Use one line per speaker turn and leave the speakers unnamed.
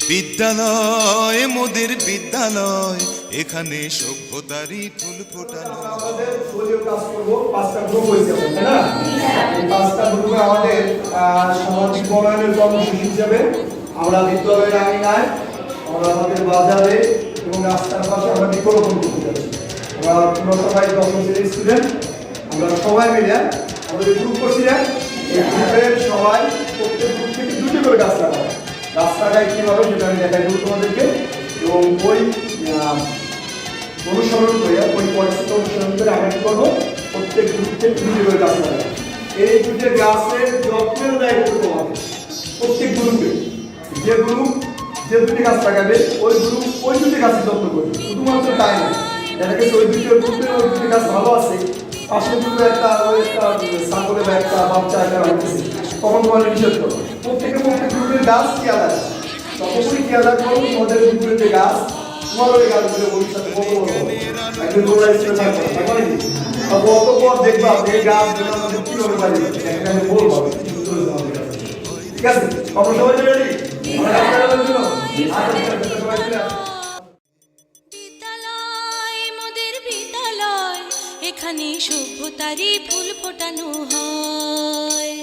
বিদ্যালয় মোদের বিদ্যালয়, এখানে সভ্যতারই ফুল ফোটানো।
আমাদের দলীয় কাজ করব, 5টা গ্রুপ হয়েছে তাই না? এই 5টা গ্রুপে আমাদের সামাজিক বনায়নের কর্মসূচি হিসেবে আমরা বিদ্যালয়ের আঙিনায়, আমরা আমাদের বাজারে এবং রাস্তার পাশে আমরা বৃক্ষরোপণ করতে যাচ্ছি। আমরা সবাই 10ম শ্রেণীর স্টুডেন্ট, আমরা সবাই মিলে আমাদের গ্রুপ করছিলেন। এই গ্রুপের সবাই প্রত্যেক গ্রুপ থেকে 2টি করে গাছ লাগাবো। গাছ লাগাই কীভাবে সেটা আমি দেখাই দেবো তোমাদেরকে, এবং ওই অনুসরণ করে ওই পরিস্থিতি অনুসরণ করে আমরা কি করবো, প্রত্যেক গ্রুপ থেকে 2টি করে গাছ লাগাবো। এই 2টি গাছের যত্নের দায়িত্ব তোমাদের প্রত্যেক গ্রুপে। যে গ্রুপ যে 2টি গাছ লাগাবে ওই গ্রুপ ওই 2টি গাছের যত্ন করবে, শুধুমাত্র তাই না, দেখা গেছে ওই 2টি গ্রুপে ওই 2টি গাছ ভালো আছে, পাশের গ্রুপে একটা ছাগলে বা একটা বাচ্চা একটা রাখতেছে, তখন তোমাদের নিষেধ করো। প্রত্যেক গ্রুপের গাছ খেয়াল রাখবে, তখনই খেয়াল রাখবো তোমাদের গ্রুপের যে গাছ, তোমার ওই গাছগুলো ভবিষ্যতে কত বড় হবে, একদিন তোমরা স্কুলে থাকবে তারপরে কি অতপর দেখবা এই গাছগুলো আমাদের কিভাবে বাড়ি এখানে বলবো ঠিক আছে। আমরা সবাই রেডি?
বিদ্যালয় মোদের বিদ্যালয়, এখানে সভ্যতারই ফুল ফোটানো হয়।